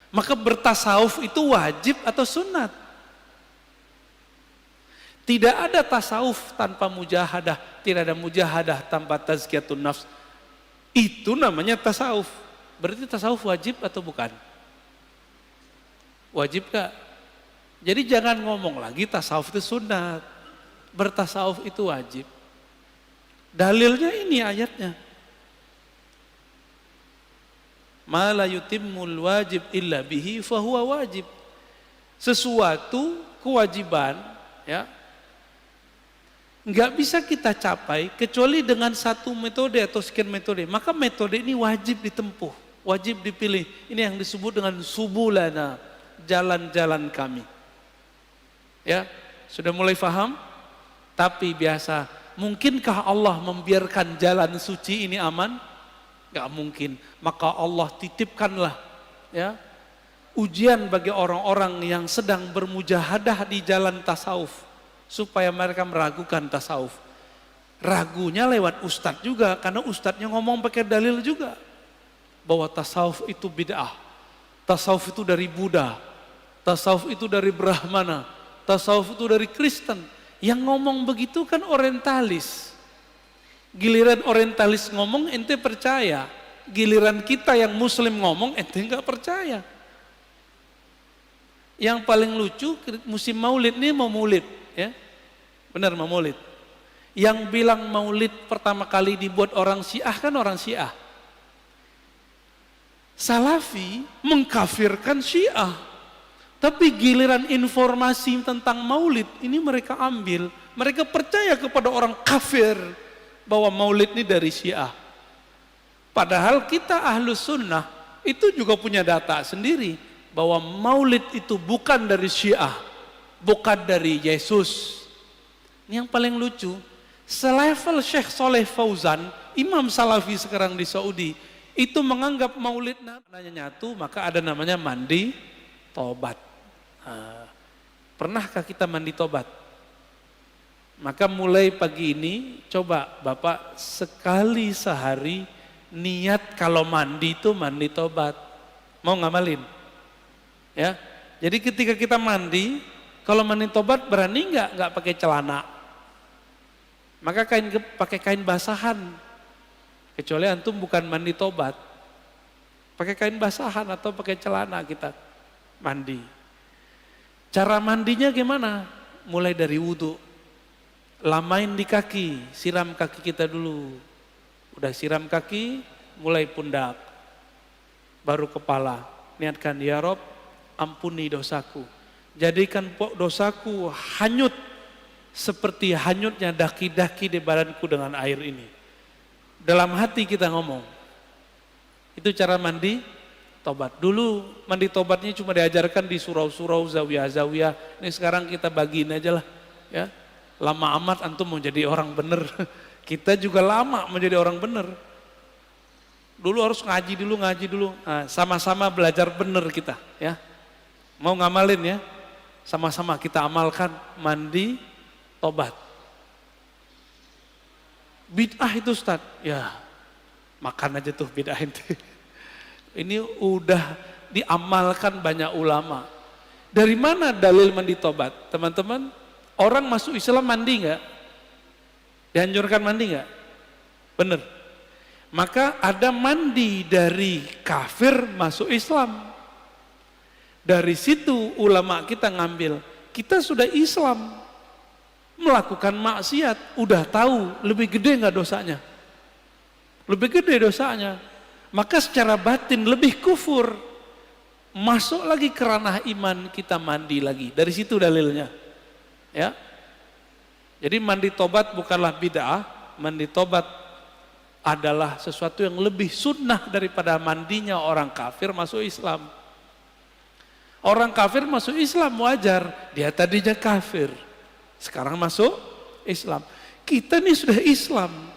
Maka bertasawuf itu wajib atau sunat? Tidak ada tasawuf tanpa mujahadah, tidak ada mujahadah tanpa tazkiyatun nafs. Itu namanya tasawuf. Berarti tasawuf wajib atau bukan? Wajib gak? Jadi jangan ngomong lagi tasawuf itu sunat. Bertasawuf itu wajib. Dalilnya ini ayatnya. Ma la yutimmul wajib illa bihi fahuwa wajib. Sesuatu kewajiban ya nggak bisa kita capai kecuali dengan satu metode atau sekian metode. Maka metode ini wajib ditempuh, wajib dipilih. Ini yang disebut dengan subulana, jalan-jalan kami. Ya, sudah mulai paham? Tapi biasa, mungkinkah Allah membiarkan jalan suci ini aman? Gak mungkin. Maka Allah titipkanlah ya ujian bagi orang-orang yang sedang bermujahadah di jalan tasawuf supaya mereka meragukan tasawuf. Ragunya lewat ustadz juga, karena ustadznya ngomong pakai dalil juga bahwa tasawuf itu bid'ah, tasawuf itu dari Buddha, tasawuf itu dari Brahmana, tasawuf itu dari Kristen. Yang ngomong begitu kan orientalis. Giliran orientalis ngomong ente percaya, giliran kita yang muslim ngomong ente nggak percaya. Yang paling lucu musim maulid ini mau maulid ya, benar mau maulid. Yang bilang maulid pertama kali dibuat orang Syiah kan orang Syiah. Salafi mengkafirkan Syiah, tapi giliran informasi tentang maulid ini mereka ambil, mereka percaya kepada orang kafir bahwa maulid ini dari Syiah. Padahal kita Ahlus Sunnah itu juga punya data sendiri bahwa maulid itu bukan dari Syiah, bukan dari Yesus. Ini yang paling lucu, selevel Syekh Soleh Fauzan, imam salafi sekarang di Saudi, itu menganggap maulid namanya nyatu, maka ada namanya mandi tobat. Pernahkah kita mandi tobat? Maka mulai pagi ini coba Bapak sekali sehari niat kalau mandi itu mandi tobat. Mau ngamalin? Ya. Jadi ketika kita mandi, kalau mandi tobat berani nggak pakai celana? Maka pakai kain basahan. Kecuali antum bukan mandi tobat. Pakai kain basahan atau pakai celana kita mandi. Cara mandinya gimana? Mulai dari wudu. Lamain di kaki, siram kaki kita dulu. Udah siram kaki, mulai pundak. Baru kepala. Niatkan, ya Rob, ampuni dosaku. Jadikan dosaku hanyut seperti hanyutnya daki-daki di badanku dengan air ini. Dalam hati kita ngomong. Itu cara mandi tobat. Dulu mandi tobatnya cuma diajarkan di surau-surau, zawiyah-zawiyah. Ini sekarang kita bagiin aja lah. Ya. Lama amat antum mau jadi orang bener. Kita juga lama menjadi orang bener. Dulu harus ngaji dulu. Nah, sama-sama belajar bener kita. Ya. Mau ngamalin ya. Sama-sama kita amalkan mandi tobat. Bid'ah itu Ustaz. Ya, makan aja tuh bid'ah itu. Ini udah diamalkan banyak ulama. Dari mana dalil mandi tobat? Teman-teman, orang masuk Islam mandi nggak? Dianjurkan mandi nggak? Bener. Maka ada mandi dari kafir masuk Islam. Dari situ ulama kita ngambil. Kita sudah Islam, melakukan maksiat, udah tahu lebih gede nggak dosanya? Lebih gede dosanya. Maka secara batin lebih kufur. Masuk lagi ke ranah iman, kita mandi lagi. Dari situ dalilnya. Ya. Jadi mandi tobat bukanlah bid'ah, mandi tobat adalah sesuatu yang lebih sunnah daripada mandinya orang kafir masuk Islam. Orang kafir masuk Islam wajar, dia tadinya kafir, sekarang masuk Islam. Kita ini sudah Islam,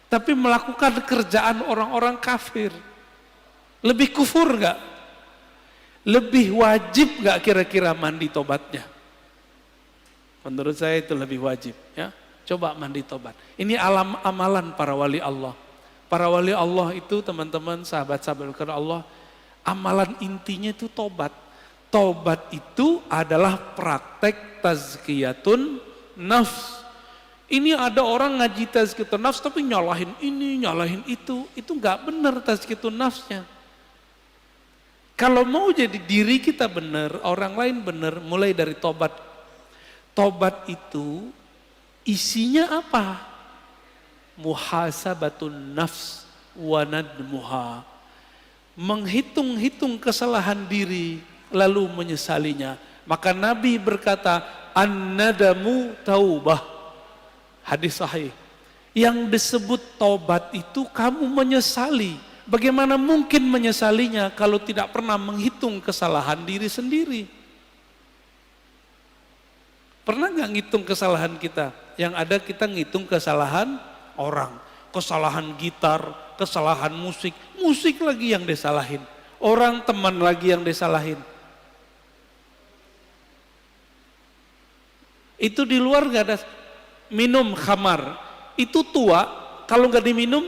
tapi melakukan kerjaan orang-orang kafir. Lebih kufur enggak? Lebih wajib enggak kira-kira mandi tobatnya? Menurut saya itu lebih wajib ya. Coba mandi tobat. Ini amalan para wali Allah. Para wali Allah itu teman-teman, sahabat-sahabat Allah Amalan intinya itu tobat. Tobat itu adalah praktek tazkiyatun nafs. Ini ada orang ngaji tazkiyatun nafs tapi nyalahin ini, nyalahin itu nggak benar tazkiyatun nafsnya. Kalau mau jadi diri kita benar, orang lain benar, mulai dari tobat. Tobat itu isinya apa? Muhasabatun nafs wa nadmuha. Menghitung-hitung kesalahan diri lalu menyesalinya. Maka Nabi berkata, an-nadamu taubah. Hadis sahih. Yang disebut tobat itu kamu menyesali. Bagaimana mungkin menyesalinya kalau tidak pernah menghitung kesalahan diri sendiri? Pernah nggak ngitung kesalahan kita? Yang ada kita ngitung kesalahan orang. Kesalahan gitar, kesalahan musik. Musik lagi yang disalahin. Orang teman lagi yang disalahin. Itu di luar nggak ada. Minum khamar. Itu tua, kalau nggak diminum,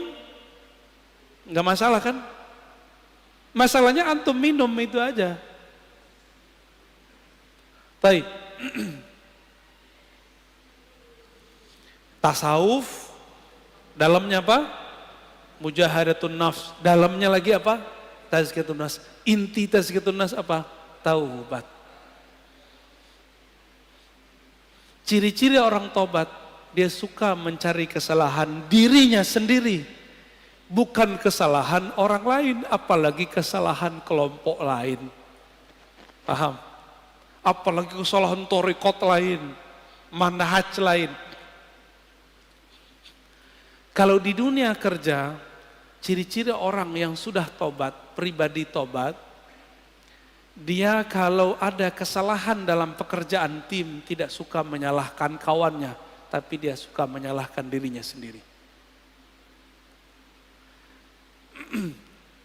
nggak masalah kan? Masalahnya antum minum itu aja. Baik. Tasawuf, dalamnya apa? Mujahadatun nafs. Dalamnya lagi apa? Tazkiyatun nafs. Inti tazkiyatun nafs apa? Taubat. Ciri-ciri orang tobat, dia suka mencari kesalahan dirinya sendiri. Bukan kesalahan orang lain, apalagi kesalahan kelompok lain. Paham? Apalagi kesalahan thariqat lain, manhaj lain. Kalau di dunia kerja, ciri-ciri orang yang sudah tobat, pribadi tobat, dia kalau ada kesalahan dalam pekerjaan tim tidak suka menyalahkan kawannya, tapi dia suka menyalahkan dirinya sendiri.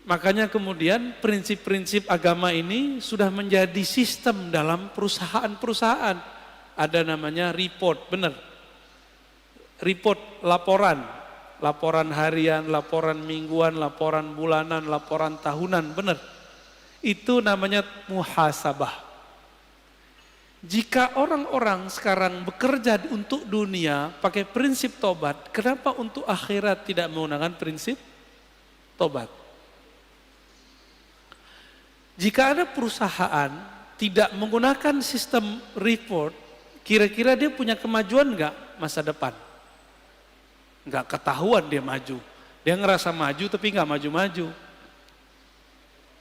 Makanya kemudian prinsip-prinsip agama ini sudah menjadi sistem dalam perusahaan-perusahaan. Ada namanya report, benar. Report, laporan. Laporan harian, laporan mingguan, laporan bulanan, laporan tahunan, benar. Itu namanya muhasabah. Jika orang-orang sekarang bekerja untuk dunia pakai prinsip tobat, kenapa untuk akhirat tidak menggunakan prinsip tobat? Jika ada perusahaan tidak menggunakan sistem report, kira-kira dia punya kemajuan enggak masa depan? Enggak ketahuan dia maju. Dia ngerasa maju tapi enggak maju-maju.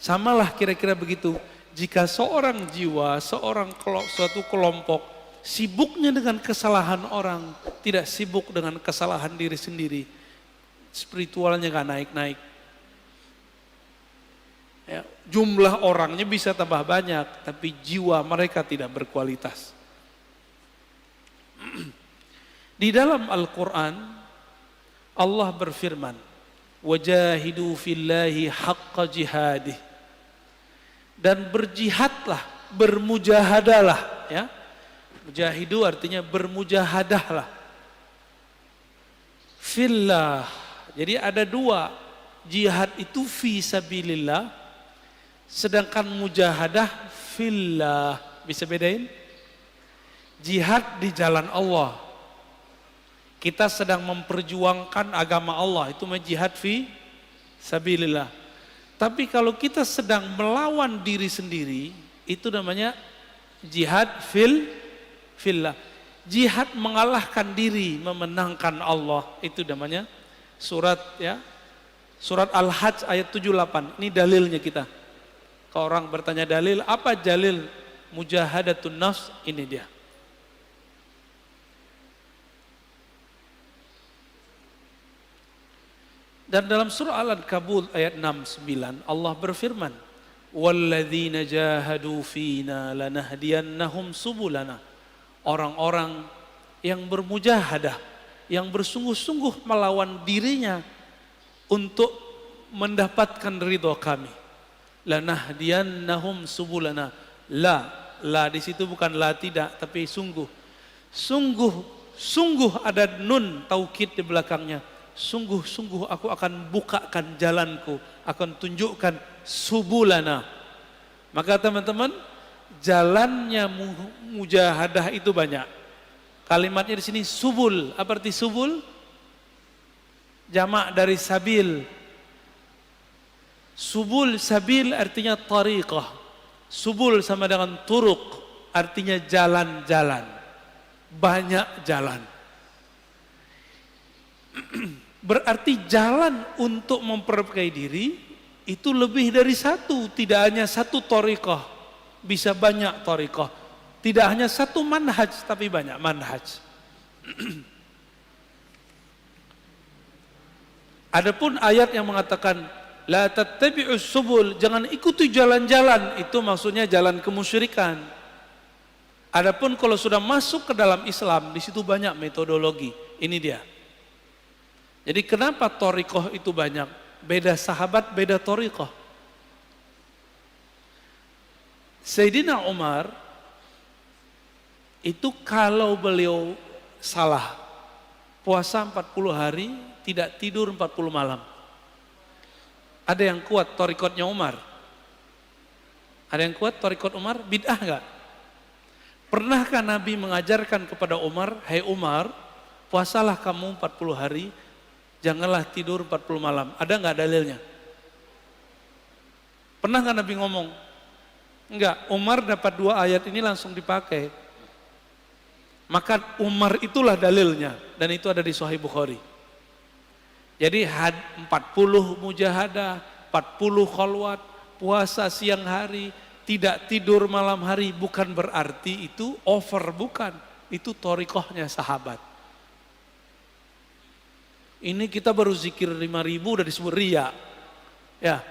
Samalah kira-kira begitu. Jika seorang jiwa, suatu kelompok sibuknya dengan kesalahan orang, tidak sibuk dengan kesalahan diri sendiri, spiritualnya enggak naik-naik. Ya, jumlah orangnya bisa tambah banyak, tapi jiwa mereka tidak berkualitas. Di dalam Al-Quran, Allah berfirman, "Wajahidu fillahi haqqa jihadih." Dan berjihadlah, bermujahadalah. Ya. Mujahidu artinya bermujahadahlah. Fillah. Jadi ada dua. Jihad itu fi sabilillah. Sedangkan mujahadah fillah. Bisa bedain? Jihad di jalan Allah. Kita sedang memperjuangkan agama Allah. Itu jihad fi sabilillah. Tapi kalau kita sedang melawan diri sendiri, itu namanya jihad fillah. Jihad mengalahkan diri, memenangkan Allah. Itu namanya surat Al-Hajj ayat 78. Ini dalilnya kita. Kalau orang bertanya dalil, apa dalil mujahadatun nafs? Ini dia. Dan dalam surah Al-Ankabut ayat 69 Allah berfirman, "Walladzina jahadu fina lanahdiyannahum subulana." Orang-orang yang bermujahadah, yang bersungguh-sungguh melawan dirinya untuk mendapatkan ridho kami. Lanahdiyannahum subulana. La di situ bukan la tidak, tapi sungguh. Sungguh ada nun taukid di belakangnya. Sungguh-sungguh aku akan bukakan jalanku, akan tunjukkan subulana. Maka teman-teman, jalannya mujahadah itu banyak. Kalimatnya di sini subul. Apa arti subul? Jamak dari sabil. Subul, sabil artinya tariqah. Subul sama dengan turuk, artinya jalan-jalan. Banyak jalan. Berarti jalan untuk memperbaiki diri itu lebih dari satu. Tidak hanya satu tariqah, bisa banyak tariqah. Tidak hanya satu manhaj, tapi banyak manhaj. Adapun ayat yang mengatakan la tattabi'us subul, jangan ikuti jalan-jalan, itu maksudnya jalan kemusyrikan. Adapun kalau sudah masuk ke dalam Islam, di situ banyak metodologi. Ini dia. Jadi kenapa thariqah itu banyak? Beda sahabat, beda thariqah. Sayyidina Umar itu kalau beliau salah puasa 40 hari, tidak tidur 40 malam. Ada yang kuat thariqatnya Umar? Ada yang kuat thariqat Umar? Bid'ah enggak? Pernahkah Nabi mengajarkan kepada Umar, "Hai Umar, puasalah kamu 40 hari, janganlah tidur 40 malam." Ada enggak dalilnya? Pernah enggak Nabi ngomong? Enggak, Umar dapat 2 ayat ini langsung dipakai. Maka Umar itulah dalilnya, dan itu ada di Sahih Bukhari. Jadi 40 mujahadah, 40 khalwat, puasa siang hari, tidak tidur malam hari, bukan berarti itu over, bukan. Itu thariqahnya sahabat. Ini kita baru zikir 5.000 udah disebut riya. Ya.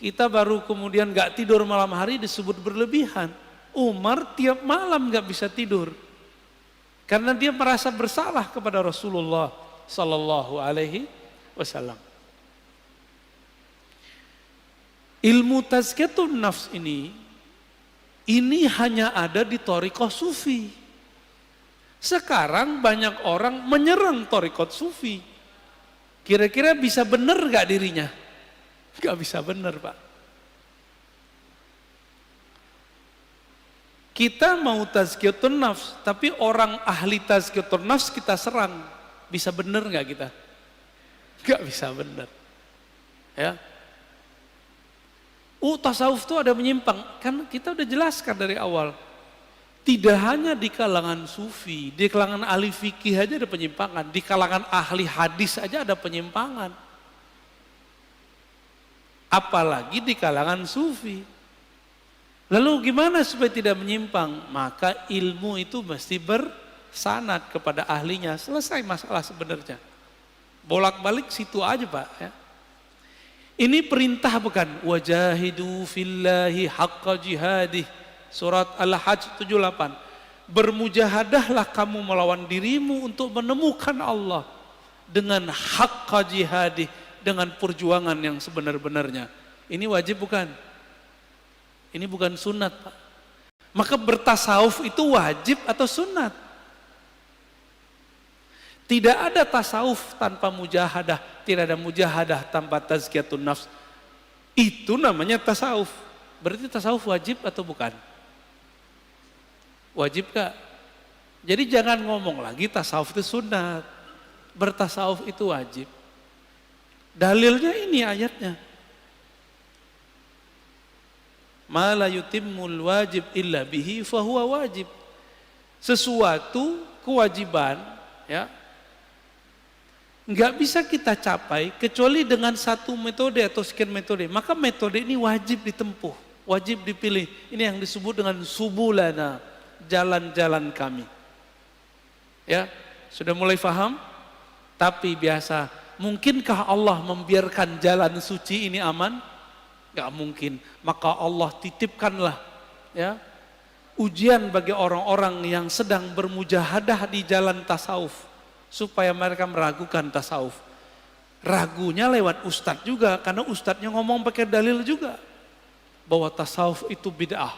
Kita baru kemudian gak tidur malam hari disebut berlebihan. Umar tiap malam gak bisa tidur. Karena dia merasa bersalah kepada Rasulullah sallallahu alaihi wasallam. Ilmu tazkiyatun nafs ini hanya ada di thariqah sufi. Sekarang banyak orang menyerang thariqah sufi. Kira-kira bisa benar gak dirinya? Gak bisa benar, Pak. Kita mau tazkiyatun nafs, tapi orang ahli tazkiyatun nafs kita serang. Bisa benar nggak kita? Nggak bisa benar. Ya. Tasawuf itu ada menyimpang. Kan kita udah jelaskan dari awal. Tidak hanya di kalangan sufi, di kalangan ahli fikih aja ada penyimpangan. Di kalangan ahli hadis aja ada penyimpangan. Apalagi di kalangan sufi. Lalu gimana supaya tidak menyimpang? Maka ilmu itu mesti bersanad kepada ahlinya. Selesai masalah sebenarnya. Bolak-balik situ aja, Pak. Ya. Ini perintah bukan? Wajahidu fillahi haqqa jihadih. Surat Al-Hajj 78. Bermujahadahlah kamu melawan dirimu untuk menemukan Allah. Dengan haqqa jihadih. Dengan perjuangan yang sebenar-benarnya. Ini wajib bukan? Ini bukan sunat, Pak. Maka bertasawuf itu wajib atau sunat? Tidak ada tasawuf tanpa mujahadah, tidak ada mujahadah tanpa tazkiyatun nafs. Itu namanya tasawuf. Berarti tasawuf wajib atau bukan? Wajib gak? Jadi jangan ngomong lagi tasawuf itu sunat. Bertasawuf itu wajib. Dalilnya ini ayatnya. Ma la yutimmul wajib illa bihi fahuwa wajib. Sesuatu kewajiban ya nggak bisa kita capai kecuali dengan satu metode atau sekian metode. Maka metode ini wajib ditempuh, wajib dipilih. Ini yang disebut dengan subulana, jalan-jalan kami. Ya, sudah mulai paham? Tapi biasa, mungkinkah Allah membiarkan jalan suci ini aman? Gak mungkin. Maka Allah titipkanlah ya ujian bagi orang-orang yang sedang bermujahadah di jalan tasawuf supaya mereka meragukan tasawuf. Ragunya lewat ustadz juga, karena ustadznya ngomong pakai dalil juga bahwa tasawuf itu bid'ah,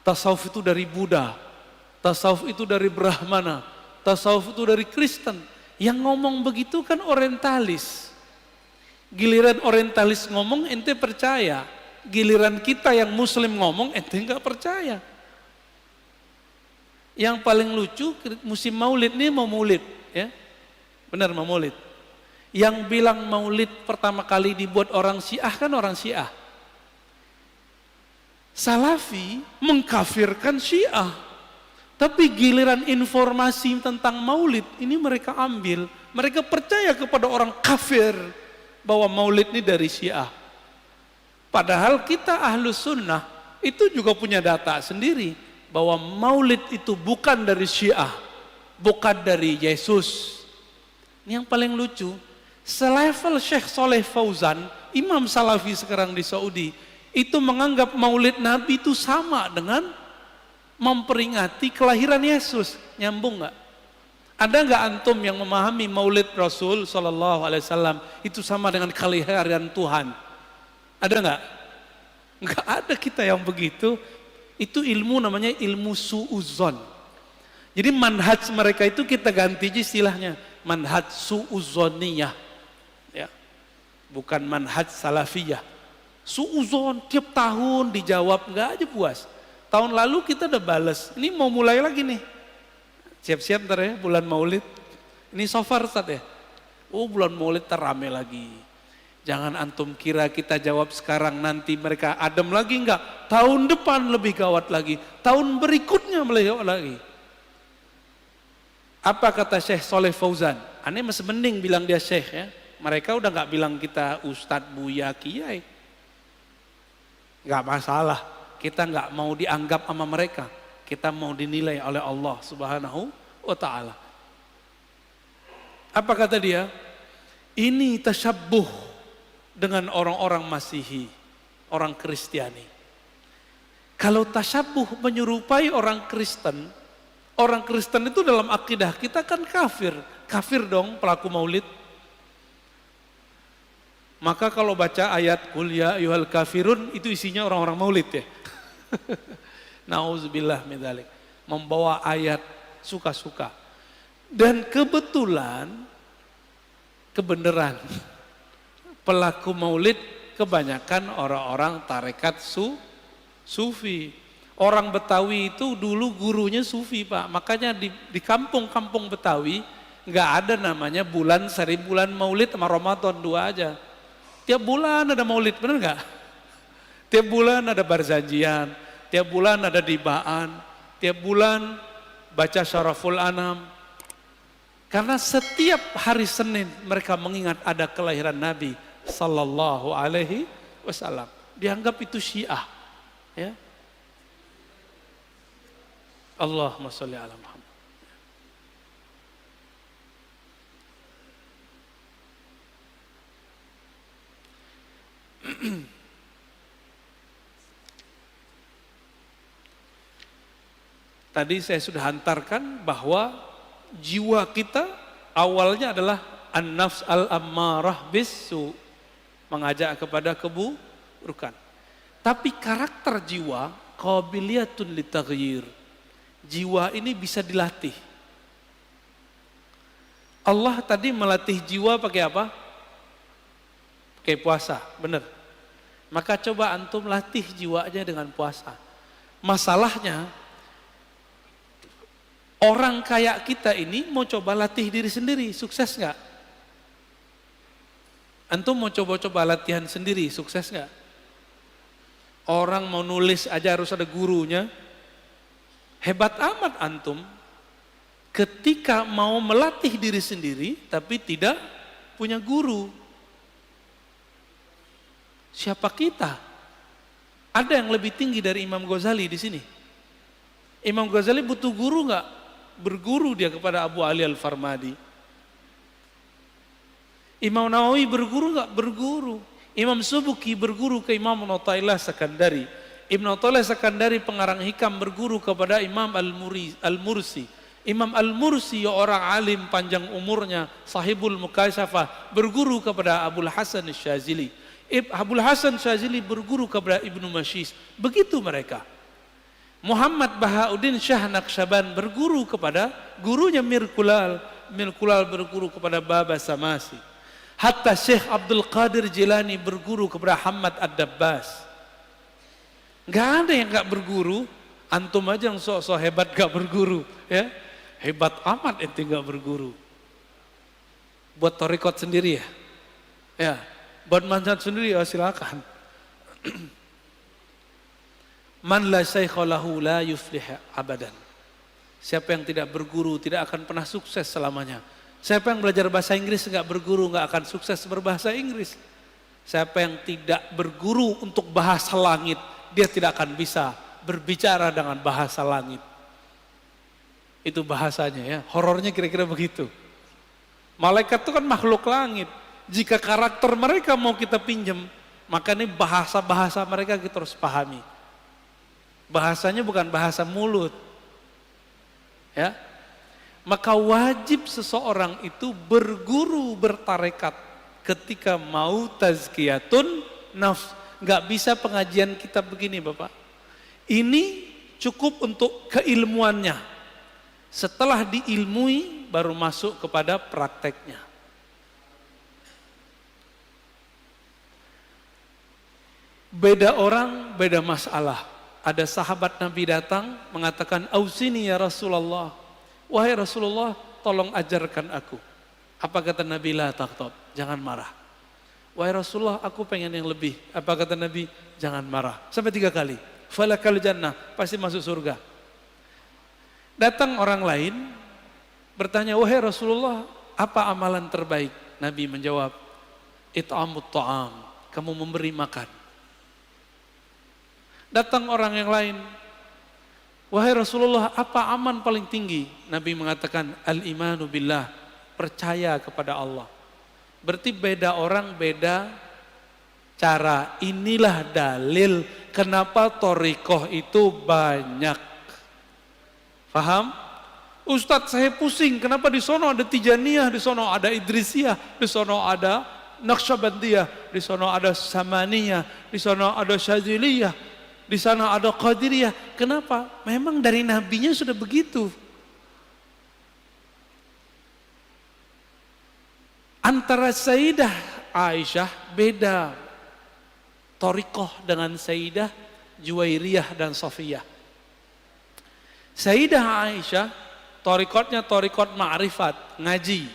tasawuf itu dari Buddha, tasawuf itu dari Brahmana, tasawuf itu dari Kristen. Yang ngomong begitu kan orientalis. Giliran orientalis ngomong ente percaya, giliran kita yang muslim ngomong ente nggak percaya. Yang paling lucu musim maulid ini mau maulid, ya, benar mau maulid. Yang bilang maulid pertama kali dibuat orang Syiah kan orang Syiah. Salafi mengkafirkan Syiah. Tapi giliran informasi tentang maulid ini mereka ambil. Mereka percaya kepada orang kafir bahwa maulid ini dari Syiah. Padahal kita Ahlus Sunnah itu juga punya data sendiri bahwa maulid itu bukan dari Syiah, bukan dari Yesus. Ini yang paling lucu. Selevel Syekh Saleh Fauzan, imam salafi sekarang di Saudi, itu menganggap maulid Nabi itu sama dengan memperingati kelahiran Yesus. Nyambung nggak? Ada nggak antum yang memahami maulid Rasul Sallallahu Alaihi Wasallam itu sama dengan kelahiran Tuhan? Ada nggak? Nggak ada kita yang begitu. Itu ilmu namanya ilmu su'uzon. Jadi manhaj mereka itu kita ganti istilahnya manhaj su'uzoniyah. Ya. Bukan manhaj salafiyah. Su'uzon tiap tahun dijawab nggak aja puas. Tahun lalu kita udah balas. Ini mau mulai lagi nih. Siap-siap ntar ya bulan Maulid. Ini so far Ustaz ya. Oh bulan Maulid terame lagi. Jangan antum kira kita jawab sekarang nanti mereka adem lagi enggak. Tahun depan lebih gawat lagi. Tahun berikutnya lebih lagi. Apa kata Syekh Saleh Fauzan? Aneh masih mending bilang dia Syekh ya. Mereka udah nggak bilang kita Ustadz, Buya, Kiai. Nggak masalah. Kita nggak mau dianggap sama mereka. Kita mau dinilai oleh Allah Subhanahu wa Ta'ala. Apa kata dia? Ini tasyabbuh dengan orang-orang Masihi, orang Kristiani. Kalau tasyabbuh menyerupai orang Kristen itu dalam akidah kita kan kafir. Kafir dong pelaku maulid. Maka kalau baca ayat Qul ya ayyuhal kafirun itu isinya orang-orang maulid ya. Nauzubillah min dzalik. Membawa ayat suka-suka. Dan kebenaran pelaku maulid kebanyakan orang-orang tarekat sufi. Orang Betawi itu dulu gurunya sufi Pak. Makanya di kampung-kampung Betawi nggak ada namanya bulan seri bulan maulid sama Ramadan dua aja. Tiap bulan ada maulid, bener nggak? Tiap bulan ada barzanjian, tiap bulan ada dibaan, tiap bulan baca Syaraful Anam. Karena setiap hari Senin mereka mengingat ada kelahiran Nabi Sallallahu Alaihi Wasallam. Dianggap itu Syiah. Ya. Allahumma sholli ala Muhammad. Tadi saya sudah hantarkan bahwa jiwa kita awalnya adalah an-nafs al-ammarah bisu, mengajak kepada keburukan. Tapi karakter jiwa qabiliyatun litaghyir. Jiwa ini bisa dilatih. Allah tadi melatih jiwa pakai apa? Pakai puasa, benar. Maka coba antum latih jiwanya dengan puasa. Masalahnya orang kayak kita ini mau coba latih diri sendiri, sukses nggak? Antum mau coba-coba latihan sendiri, sukses nggak? Orang mau nulis aja harus ada gurunya. Hebat amat antum ketika mau melatih diri sendiri tapi tidak punya guru. Siapa kita? Ada yang lebih tinggi dari Imam Ghazali di sini. Imam Ghazali butuh guru nggak? Berguru dia kepada Abu Ali Al-Farmadi. Imam Nawawi berguru nggak? Berguru. Imam Subuki berguru ke Imam Athaillah Sakandari. Ibn Athaillah Sakandari pengarang hikam berguru kepada Imam Al-Mursi. Imam Al-Mursi orang alim panjang umurnya, sahibul mukasyafah, berguru kepada Abul Hasan Syazili. Abul Hasan Syazili berguru kepada Ibnu Mashis. Begitu mereka. Muhammad Bahauddin Syah Naqsyaban berguru kepada gurunya Mir Kulal. Mir Kulal berguru kepada Baba Samasi. Hatta Syekh Abdul Qadir Jilani berguru kepada Hamad Ad-Dabbas. Nggak ada yang nggak berguru. Antum aja yang sok-sok hebat nggak berguru, ya. Hebat amat ente nggak berguru. Buat torikot sendiri ya, ya. Buat manjat sendiri ya silakan. Man la syaikha lahu la yuflih abadan. Siapa yang tidak berguru tidak akan pernah sukses selamanya. Siapa yang belajar bahasa Inggris nggak berguru nggak akan sukses berbahasa Inggris. Siapa yang tidak berguru untuk bahasa langit, dia tidak akan bisa berbicara dengan bahasa langit. Itu bahasanya ya, horornya kira-kira begitu. Malaikat itu kan makhluk langit. Jika karakter mereka mau kita pinjam, maka ini bahasa-bahasa mereka kita harus pahami. Bahasanya bukan bahasa mulut. Ya. Maka wajib seseorang itu berguru bertarekat ketika mau tazkiyatun nafs. Nggak bisa pengajian kita begini Bapak. Ini cukup untuk keilmuannya. Setelah diilmui baru masuk kepada prakteknya. Beda orang, beda masalah. Ada sahabat Nabi datang mengatakan, "Ausini ya Rasulullah." Wahai Rasulullah, tolong ajarkan aku. Apa kata Nabi? La taqtab, jangan marah. Wahai Rasulullah, aku pengen yang lebih. Apa kata Nabi? Jangan marah. Sampai 3 kali. Falakal jannah, pasti masuk surga. Datang orang lain bertanya, wahai Rasulullah, apa amalan terbaik? Nabi menjawab, it'amut ta'am, kamu memberi makan. Datang orang yang lain, wahai Rasulullah, apa aman paling tinggi? Nabi mengatakan, al-imanu billah, percaya kepada Allah. Berarti beda orang, beda cara. Inilah dalil kenapa thariqah itu banyak. Paham? Ustadz saya pusing, kenapa di sono ada Tijaniyah, di sono ada Idrisiyah, di sono ada Naqsyabandiyah, di sono ada Samaniyah, di sono ada Syadziliyah, di sana ada Qadiriyah. Kenapa? Memang dari nabinya sudah begitu. Antara Sayyidah Aisyah beda thariqah dengan Sayyidah Juwairiyah dan Safiyah. Sayyidah Aisyah thariqatnya thariqat ma'rifat, ngaji.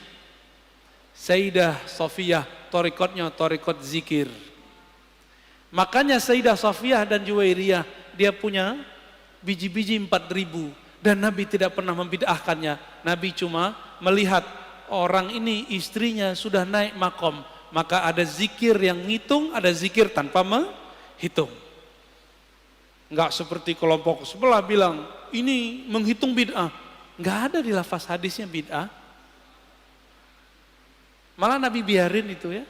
Sayyidah Safiyah thariqatnya thariqat zikir. Makanya Sayyidah Safiyah dan Juwairiyah dia punya biji-biji 4.000 dan Nabi tidak pernah membid'ahkannya. Nabi cuma melihat orang ini istrinya sudah naik makom, maka ada zikir yang ngitung, ada zikir tanpa menghitung. Enggak seperti kelompok sebelah bilang ini menghitung bid'ah. Enggak ada di lafaz hadisnya bid'ah. Malah Nabi biarin itu ya.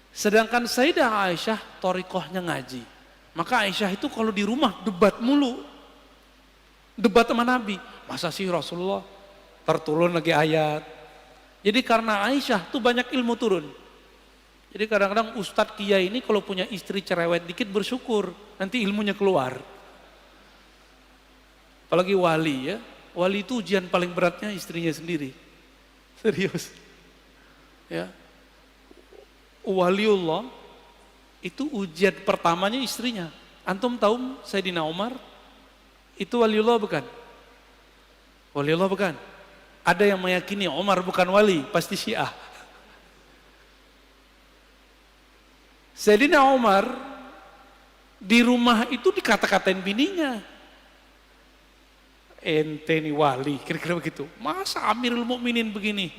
Sedangkan Sayyidah Aisyah thariqahnya ngaji. Maka Aisyah itu kalau di rumah debat mulu. Debat sama Nabi. Masa sih Rasulullah terturun lagi ayat. Jadi karena Aisyah tuh banyak ilmu turun. Jadi kadang-kadang Ustadz Kiai ini kalau punya istri cerewet dikit bersyukur. Nanti ilmunya keluar. Apalagi wali ya. Wali itu ujian paling beratnya istrinya sendiri. Serius. Ya. Waliullah itu ujian pertamanya istrinya. Antum tahu Sayyidina Umar itu waliullah bukan? Waliullah bukan? Ada yang meyakini Umar bukan wali, pasti Syiah. Sayyidina Umar di rumah itu dikata-katain bininya. Ente nih wali, kira-kira begitu. Masa Amirul Mukminin begini?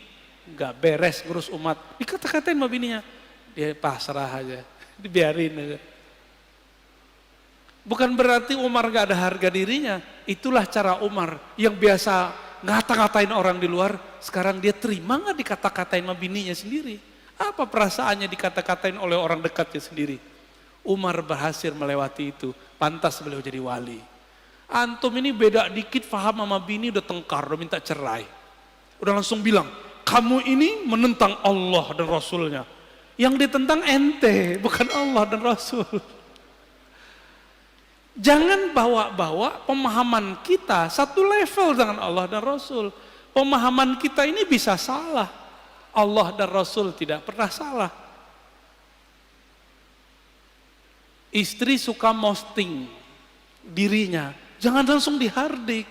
Enggak beres ngurus umat. Dikata-katain sama bininya. Dia pasrah aja, dibiarin aja. Bukan berarti Umar gak ada harga dirinya. Itulah cara Umar yang biasa ngata-ngatain orang di luar. Sekarang dia terima gak dikata-katain sama bininya sendiri? Apa perasaannya dikata-katain oleh orang dekatnya sendiri? Umar berhasil melewati itu. Pantas beliau jadi wali. Antum ini beda dikit paham sama bini udah tengkar, udah minta cerai. Udah langsung bilang, kamu ini menentang Allah dan Rasulnya. Yang ditentang ente, bukan Allah dan Rasul. Jangan bawa-bawa pemahaman kita satu level dengan Allah dan Rasul. Pemahaman kita ini bisa salah. Allah dan Rasul tidak pernah salah. Istri suka posting dirinya, jangan langsung dihardik.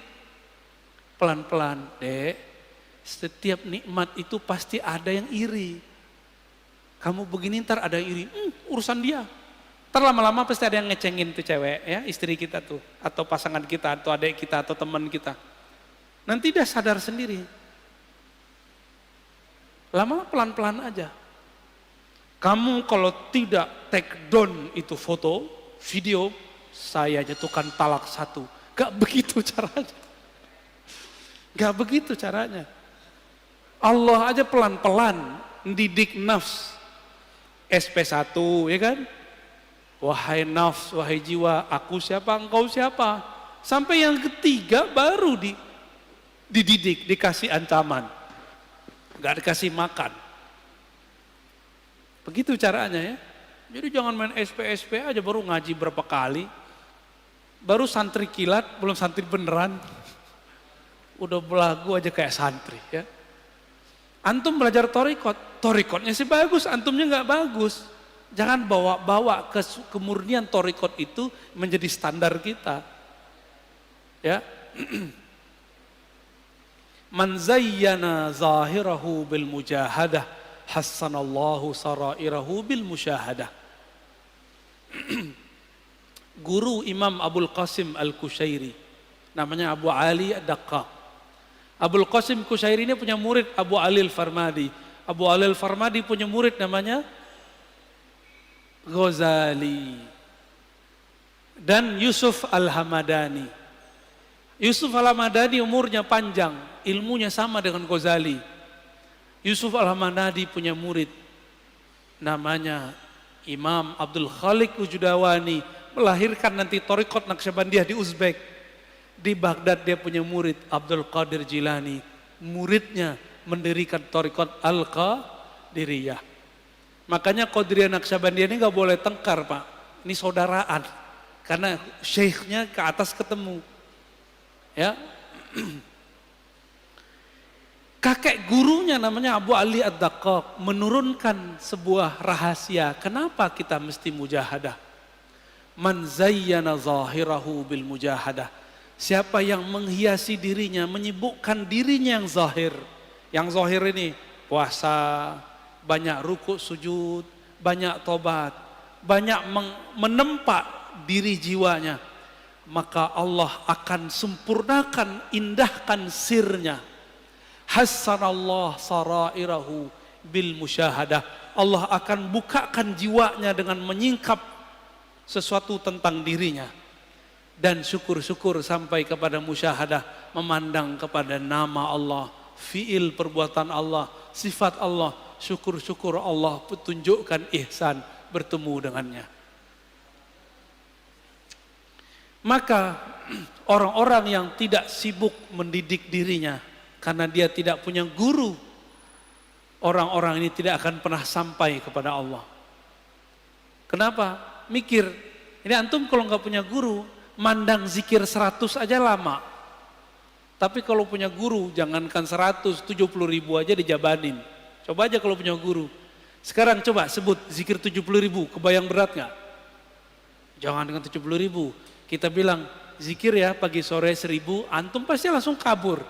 Pelan-pelan, Dek. Setiap nikmat itu pasti ada yang iri. Kamu begini ntar ada yang iri, urusan dia. Ntar lama-lama pasti ada yang ngecengin tuh cewek, ya, istri kita tuh, atau pasangan kita, atau adik kita, atau teman kita. Nanti dia sadar sendiri. Lama pelan-pelan aja. Kamu kalau tidak take down itu foto, video, saya jatuhkan talak 1. Gak begitu caranya. Gak begitu caranya. Allah aja pelan-pelan mendidik nafs. SP1, ya kan? Wahai nafs, wahai jiwa, aku siapa, engkau siapa. Sampai yang ketiga baru dididik, dikasih ancaman. Gak dikasih makan. Begitu caranya ya. Jadi jangan main SP aja baru ngaji berapa kali. Baru santri kilat, belum santri beneran. Udah belagu aja kayak santri ya. Antum belajar torikotnya sih bagus, antumnya nggak bagus. Jangan bawa kemurnian torikot itu menjadi standar kita. Ya. Man zayyana zahirahu bil mujahadah hassanallahu sarairahu bil musyahadah. Guru Imam Abul Qasim Al-Kushairi namanya Abu Ali Ad-Daqqaq. Abul Qasim Kushairi ini punya murid Abu Ali Al-Farmadi. Abu Ali Al-Farmadi punya murid namanya Ghazali dan Yusuf Al-Hamadani. Yusuf Al-Hamadani umurnya panjang, ilmunya sama dengan Ghazali. Yusuf Al-Hamadani punya murid namanya Imam Abdul Khaliq Ujudawani, melahirkan nanti Thariqat Naqsyabandiyah di Uzbek. Di Baghdad dia punya murid Abdul Qadir Jilani, muridnya mendirikan Thariqat Al-Qadiriyah. Makanya Qadiriyah Naqsyabandiyah ini gak boleh tengkar Pak, ini saudaraan, karena syekhnya ke atas ketemu. Ya, kakek gurunya namanya Abu Ali Ad-Daqqaq menurunkan sebuah rahasia. Kenapa kita mesti mujahadah? Man zayyana zahirahu bil mujahadah. Siapa yang menghiasi dirinya, menyibukkan dirinya yang zahir. Yang zahir ini puasa, banyak rukuk sujud, banyak tobat, banyak menempa diri jiwanya. Maka Allah akan sempurnakan, indahkan sirnya. Hassanallah sarairahu bil musyahadah. Allah akan bukakan jiwanya dengan menyingkap sesuatu tentang dirinya. Dan syukur-syukur sampai kepada musyahadah, memandang kepada nama Allah, fiil perbuatan Allah, sifat Allah, syukur-syukur Allah tunjukkan ihsan bertemu dengannya. Maka orang-orang yang tidak sibuk mendidik dirinya karena dia tidak punya guru, orang-orang ini tidak akan pernah sampai kepada Allah. Kenapa? Mikir, ini antum kalau nggak punya guru, mandang zikir 100 aja lama. Tapi kalau punya guru, jangankan 100, 70.000 aja dijabanin. Coba aja kalau punya guru. Sekarang coba sebut zikir 70.000, kebayang berat nggak? Jangan dengan 70.000. Kita bilang zikir ya pagi sore 1.000, antum pasti langsung kabur.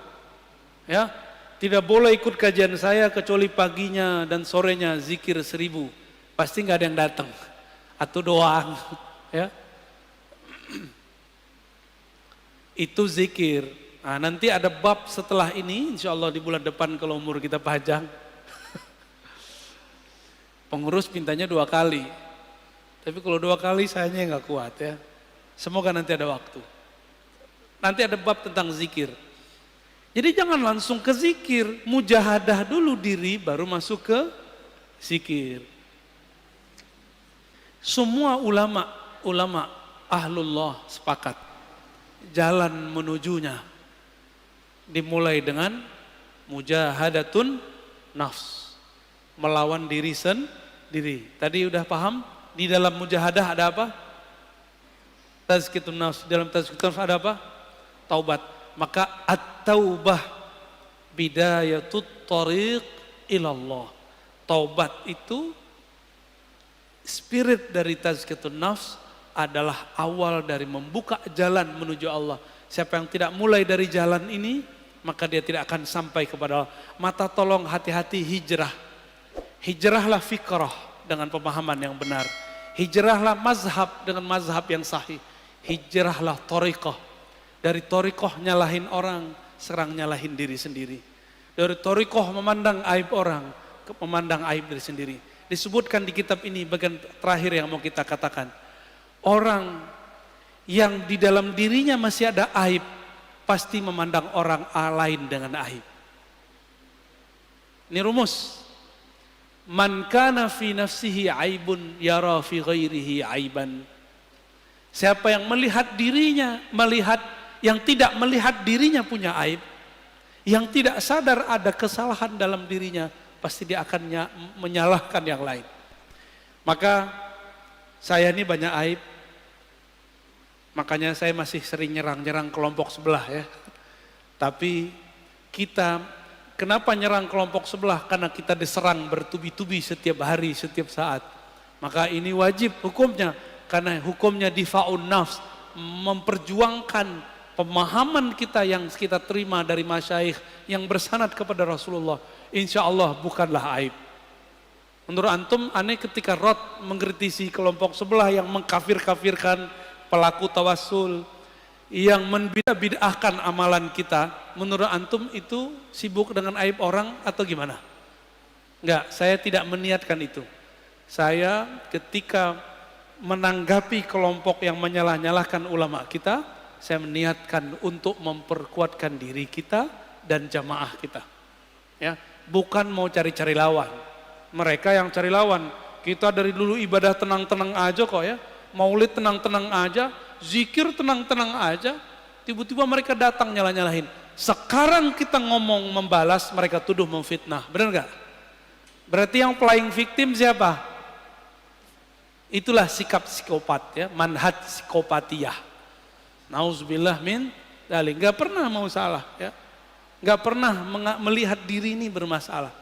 Ya, tidak boleh ikut kajian saya kecuali paginya dan sorenya zikir 1.000. Pasti nggak ada yang datang. Atau doang. Ya. Itu zikir. Nah, nanti ada bab setelah ini, insya Allah di bulan depan kalau umur kita panjang. Pengurus mintanya 2 kali. Tapi kalau 2 kali sayanya nggak kuat ya. Semoga nanti ada waktu. Nanti ada bab tentang zikir. Jadi jangan langsung ke zikir, mujahadah dulu diri baru masuk ke zikir. Semua ulama ahlullah sepakat. Jalan menujunya dimulai dengan mujahadatun nafs, melawan diri sendiri. Tadi udah paham di dalam mujahadah ada apa? Tazkiyatun nafs. Dalam tazkiyatun nafs ada apa? Taubat. Maka at-taubah bidayatut thariq ilallah. Taubat itu, spirit dari tazkiyatun nafs adalah awal dari membuka jalan menuju Allah. Siapa yang tidak mulai dari jalan ini, maka dia tidak akan sampai kepada Allah. Maka tolong hati-hati hijrah. Hijrahlah fikrah dengan pemahaman yang benar. Hijrahlah mazhab dengan mazhab yang sahih. Hijrahlah thariqah. Dari thariqah nyalahin orang, sekarang nyalahin diri sendiri. Dari thariqah memandang aib orang, memandang aib diri sendiri. Disebutkan di kitab ini bagian terakhir yang mau kita katakan. Orang yang di dalam dirinya masih ada aib, pasti memandang orang lain dengan aib. Ini rumus. Man kana fi nafsihi aibun yara fi ghairihi aiban. Siapa yang melihat dirinya, yang tidak melihat dirinya punya aib, yang tidak sadar ada kesalahan dalam dirinya, pasti dia akan menyalahkan yang lain. Maka saya ini banyak aib, makanya saya masih sering nyerang kelompok sebelah ya. Tapi kita kenapa nyerang kelompok sebelah? Karena kita diserang bertubi-tubi setiap hari, setiap saat. Maka ini wajib hukumnya, karena hukumnya difa'un nafs, memperjuangkan pemahaman kita yang kita terima dari masyayikh yang bersanad kepada Rasulullah, insya Allah bukanlah aib. Menurut antum, aneh ketika Rod mengkritisi kelompok sebelah yang mengkafir-kafirkan pelaku tawassul, yang membid'ahkan amalan kita, menurut antum itu sibuk dengan aib orang atau gimana? Enggak, saya tidak meniatkan itu. Saya ketika menanggapi kelompok yang menyalah-nyalahkan ulama kita, saya meniatkan untuk memperkuatkan diri kita dan jamaah kita. Ya, bukan mau cari-cari lawan. Mereka yang cari lawan. Kita dari dulu ibadah tenang-tenang aja kok ya. Maulid tenang-tenang aja, zikir tenang-tenang aja. Tiba-tiba mereka datang nyalah-nyalahin. Sekarang kita ngomong membalas, mereka tuduh memfitnah. Benar nggak? Berarti yang playing victim siapa? Itulah sikap psikopat ya, manhaj psikopatiyah. Nauzubillah min dzalik. Enggak pernah mau salah ya. Enggak pernah melihat diri ini bermasalah.